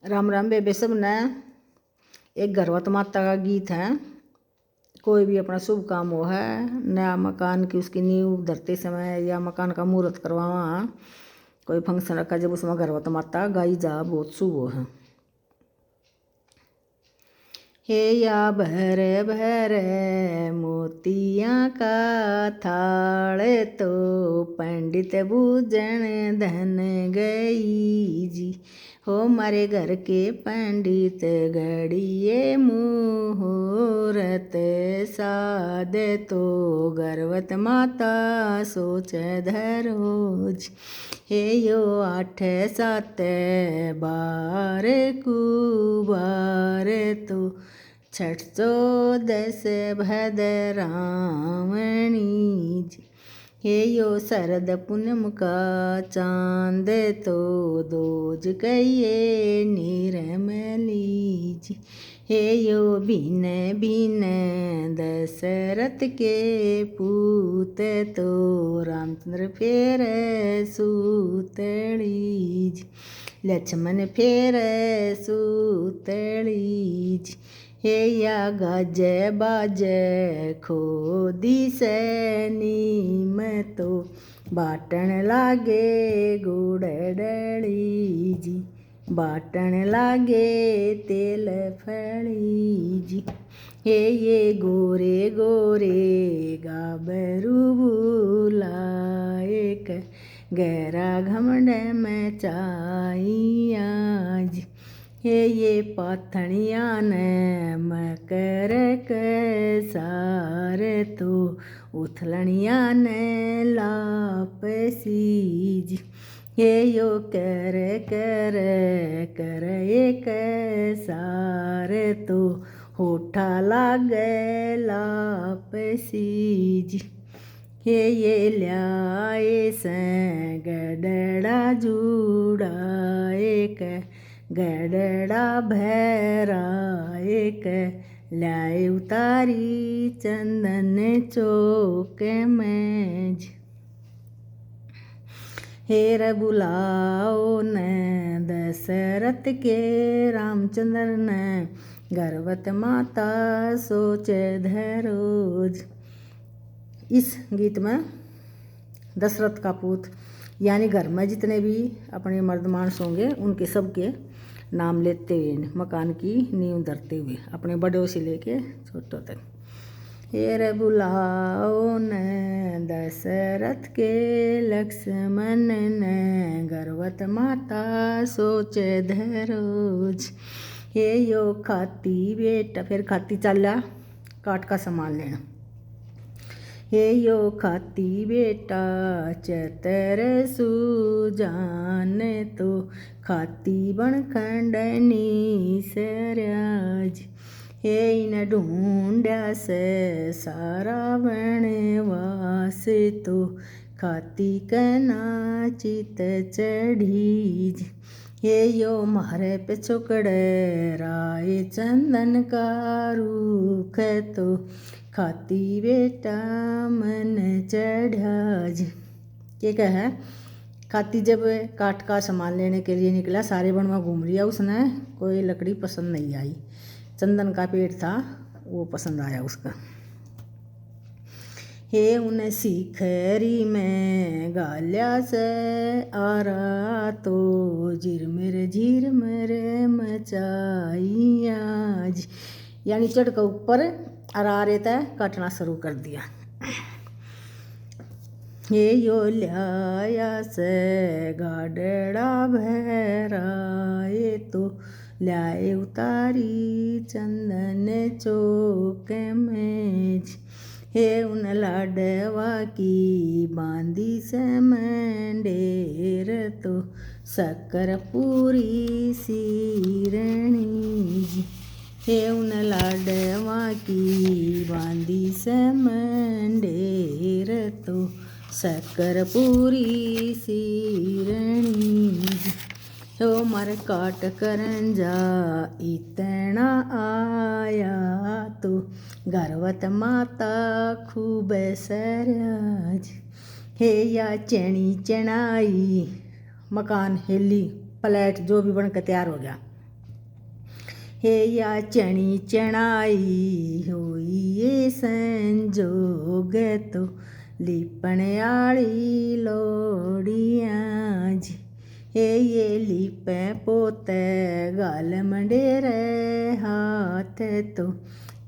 राम राम बेबे सब ने। एक घरवत माता का गीत है। कोई भी अपना शुभ काम हो है, नया मकान की उसकी नींव धरते समय या मकान का मुहूर्त करवावा, कोई फंक्शन रखा जब उसमें घरवत माता गाई जा बहुत शुभ हो है। हे या भर भर मोतियाँ का थाल तो पंडित बूझन धन गई जी। हो मारे घर के पंडित घड़िए मुहूर्त साध तो गर्भवत माता सोच धरोज। हे यो 8 7 बार कुबार तो 6 14 भद्रावणी जी। हे यो शरद पूनम का चांद तो दोज कहिए निर्मली जी। हे यो भिन भिन दशरथ के पूत तो रामचंद्र फेर सूतली जी। लक्ष्मण फेर सूतली जी। हे या गाज बाज खोदी से नीम तो बाटन लागे गुड़ डली जी। बाटन लागे तेल फली जी। हे ये गोरे गोरे गाबरू बुलाएक गहरा घमंड में चाहिया जी। हे ये पाथनिया ने मकर के सार तो उथलनिया ने लापसी जी। हे यो कर कर कर एक सार तो होठा लागे लापसी जी। हे ये ल्याए से गडड़ा जूड़ा एक गडड़ा भैरा एक लाए उतारी चंदन चौक में जी। हेर बुलाओ न दशरथ के रामचंद्र ने गर्भवत माता सोच धरोज। इस गीत में दशरथ का पूत यानी घर में जितने भी अपने मर्द मानस होंगे उनके सबके नाम लेते हुए मकान की नींव धरते हुए अपने बड़ों से लेके छोटों तक। हेर बुलाओ न दशरथ के लक्ष्मण ने गर्भवत माता सोच धरोज। हे यो खाती बेटा फिर खाती चाला काट का सामान लेना। हे यो खाती बेटा चतर सुजान तो खाती बन खंडनी सराज। हे इन ढूंढ्या से सारा वनवास तो खाती कना चित चढ़ी। हे यो मारे पे चुकड़े राय चंदन का रूख तो खाती बेटा मन चढ़ा जी। ये क्या है? खाती जब काट का सामान लेने के लिए निकला, सारे वन में घूम लिया उसने, कोई लकड़ी पसंद नहीं आई। चंदन का पेड़ था वो पसंद आया उसका। हे उन शिखरी में गाल्या से आ रहा तो झिरमिर मचाई आज। यानी चढ़ कर ऊपर आ रहे थे काटना शुरू कर दिया। हे यो ल्याया से गाडड़ा भैराए तो ल्याए उतारी चंदन चौक में। हे उन लाडवा की बांदी से मंडेर तो शक्कर पूरी सीरणी जी। हे उन लाडवा की बांदी से मंडेर तो शक्कर पूरी सीरणी जी। हो मर काट करन जा इतना आया तो गर्भवत माता खूब सराज। हे या चैनी चनाई मकान हेली प्लेट जो भी बनकर तैयार हो गया हे या चणी चणाई होई ये संजोग तो लिपण आली लोड़ियाँ जी। हे ये लिपे पोते गाल मंडेरे हाथ तो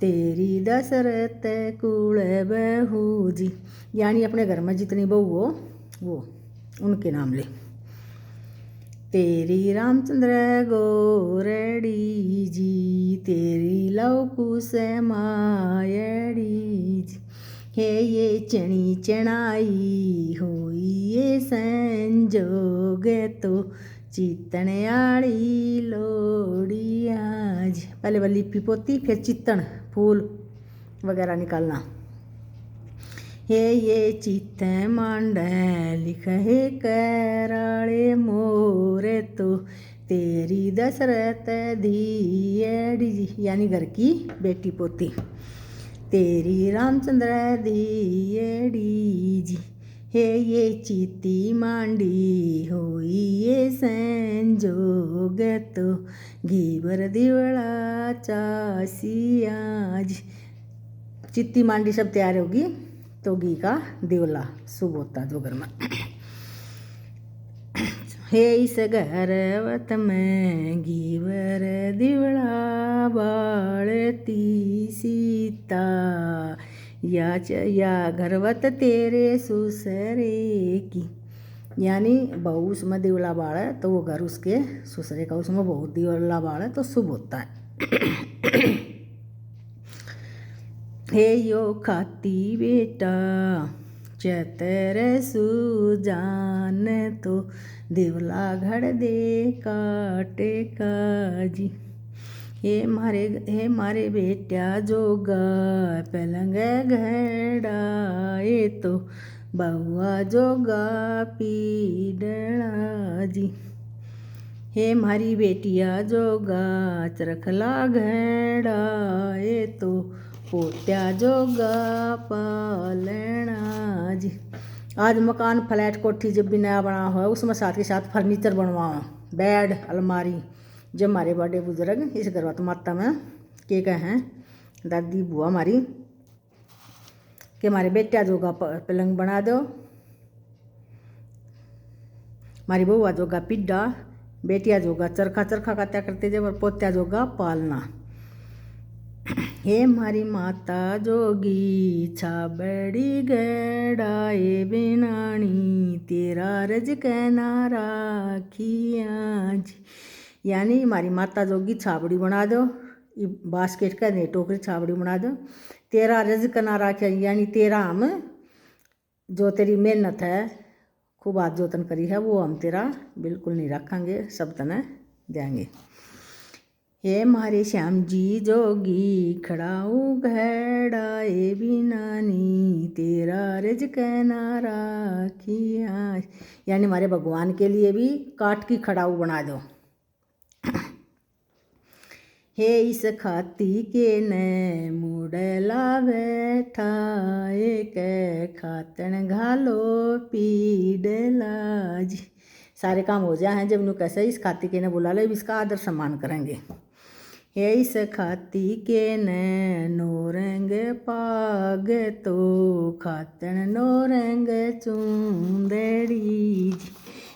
तेरी दशरथ कुल बहू जी। यानी अपने घर में जितनी बहू हो वो उनके नाम ले। तेरी रामचंद्र गोरड़ी जी तेरी लव कुश मायड़ी जी। हे ये चणी चणाई होई ये संजोग तो चित्तन आड़ी लोड़ियाँ जी। पहले वाली लिपि पोती फिर चित्तन फूल वगैरह निकालना। हे ये चित्त मांड लिख हे कराले मोरे तो तेरी दशरथ धीयड़ी यानी घर की बेटी पोती। तेरी रामचंद्र धीयड़ी जी। हे ये चित्ती मांडी होई ये संजोग तो घीबर दिवड़ा चासिया जी। चित्ती मांडी सब तैयार होगी तो घी का दिवला शुभ होता जो घर में। हे इस घरवत में घीवर दिवड़ा बाळती सीता या घरवत तेरे सुसरे की। यानी बहू उसमें दिवला बाळ है तो वो घर उसके सुसरे का उसमें बहुत दिवला बाळ है तो शुभ होता है। हे यो खाती बेटा चतर सुजान तो दिवला घड़ दे काटे काजी। हे मारे बेटा जोगा पलंग घड़ाए तो बहुआ जोगा पीड़ना जी। हे मारी बेटिया जोगा चरखला घड़ाए तो पोत्या जोगा पालना जी। आज मकान फ्लैट कोठी जब भी नया बना हो उसमें साथ के साथ फर्नीचर बनवाओ बेड अलमारी। जब हमारे बड़े बुजुर्ग इस गर्भवत माता में के कहें दादी बुआ हमारी कि हमारे बेटा जोगा पलंग बना दो, हमारी बउआ जोगा पिड्डा, बेटिया जोगा चरखा चरखा का त्या करते जब और पोत्या जोगा पालना। हे मारी माता जोगी छाबड़ी गड़ाए बिनानी तेरा रज कहना राखिया जी। यानी हमारी माता जोगी छाबड़ी बना दो बास्केट का नहीं टोकरी छाबड़ी बना दो तेरा रज कहना राखिया। यानी तेरा हम जो तेरी मेहनत है खूब हाथ जोतन करी है वो हम तेरा बिल्कुल नहीं रखेंगे सब तने देंगे। हे मारे श्याम जी जोगी खड़ाऊ घड़ाए बिनानी तेरा रज कहना राखिया। यानी हमारे भगवान के लिए भी काठ की खड़ाऊ बना दो। हे इस खाती के न मुड़ला बैठाए के खातन घालो पीड़ला जी। सारे काम हो जाए हैं जब नु कैसे इस खाती के ने बुला ले इसका आदर सम्मान करेंगे। हे इस खाती के न नोरंग पाग तो खातन नोरंग चूंदड़ी जी।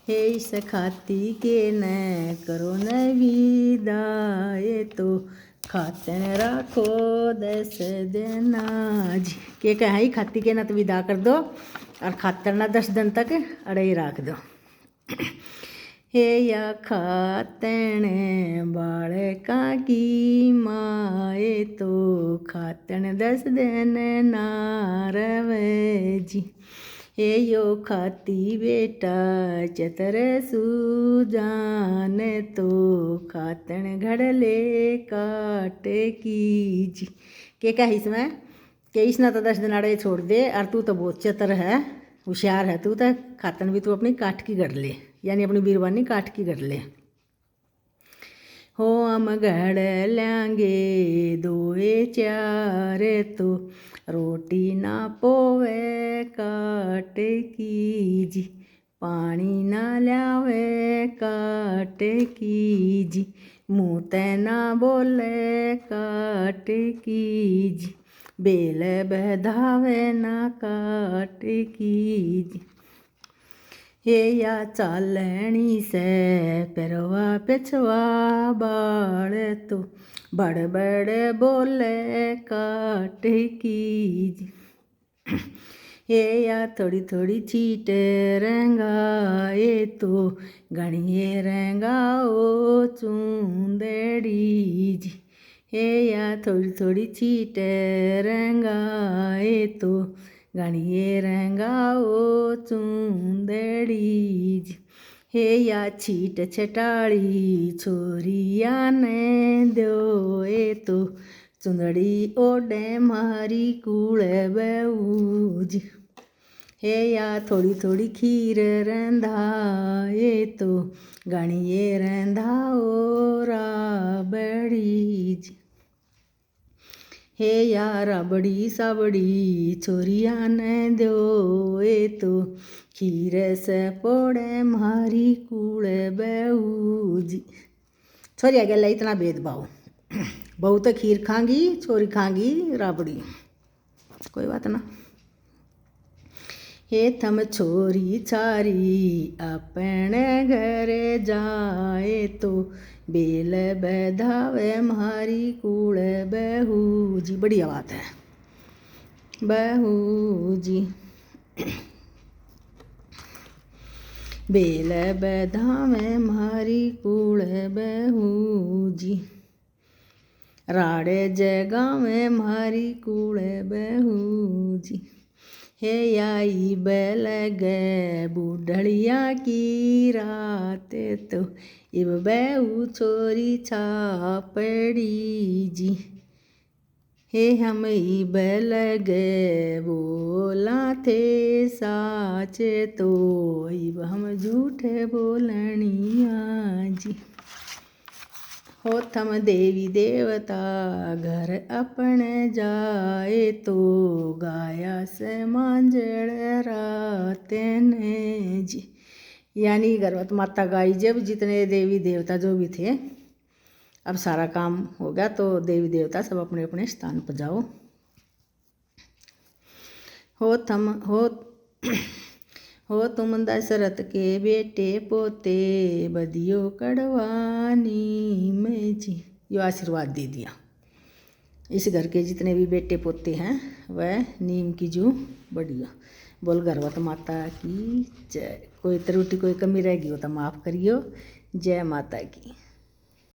हे इस खाती के न करो न विदाए तो खातन राखो 10 दिन जी। के कहे खाती के न तो विदा कर दो और खातन ना 10 दिन तक अड़े ही रख दो। हे या खातन बालका की माए तो खातन 10 दिन ना रवे जी। हे यो खाती बेटा चतर सुजान तो खातन घड़ले काटे की जी। के क्या इसमें के इसना तो 10 दिन अड़े छोड़ दे और तू तो बहुत चतर है होशियार है तू तो खातन भी तू अपनी काट की गढ़ ले यानी अपनी बीरबानी काट की गढ़ ले। हो हम गढ़ लेंगे 2 4 तो रोटी ना पोवे काटे की जी। पानी ना लावे काटे की जी। मुँह ते ना बोले काट कीज, बेल बधावे ना काट कीज। हे या चालनी से परवा पिछवा बाड़ तो बड़ बड़ बोले काट कीज। हे या थोड़ी थोड़ी चीट रंगाए तो घणिए रंगाओ चूंदड़ीज। हे या थोड़ी थोड़ी चीट रंगाए तो घणिए रंगाओ चूंदड़ीज। हे या छीट छटाड़ी छोरिया ने दो तो चुंदड़ी ओडे मारी कूड़ बऊज। हे या थोड़ी थोड़ी खीर रंधाए तो घणिए रंधाओ राबड़ीज। हे या राबड़ी साबड़ी छोरिया ने दो तो खीर से पोड़े मारी कूड़ बऊज। छोरिया गया इतना भेदभाव, बहू तो खीर खांगी, छोरी खांगी राबड़ी, कोई बात ना। हे थम छोरी छारी अपने घरे जाए तो बेल बधावे मारी कूड़ बहू जी। बढ़िया बात है बहू जी। बेल बधावे मारी कूड़ बहू जी, राड़े जगावे मारी कूड़ बहू जी। हे आई बैल गे बूढ़िया की रात तो इब बहू छोरी छापड़ी जी। हे हम बैल गे बोला थे साच तो इब हम झूठे बोलनिया जी। हो थम देवी देवता घर अपने जाए तो गाया से मांझड़ राते ने जी। यानी गर्भवती माता गाई जब जितने देवी देवता जो भी थे, अब सारा काम हो गया तो देवी देवता सब अपने अपने स्थान पर जाओ। हो तुम दशरथ के बेटे पोते बदियो कड़वानी में जी। यो आशीर्वाद दे दिया। इस घर के जितने भी बेटे पोते हैं वह नीम की जू बढ़िया। बोल गर्भवती माता की जय। कोई त्रुटि कोई कमी रहेगी हो तो माफ़ करियो। जय माता की।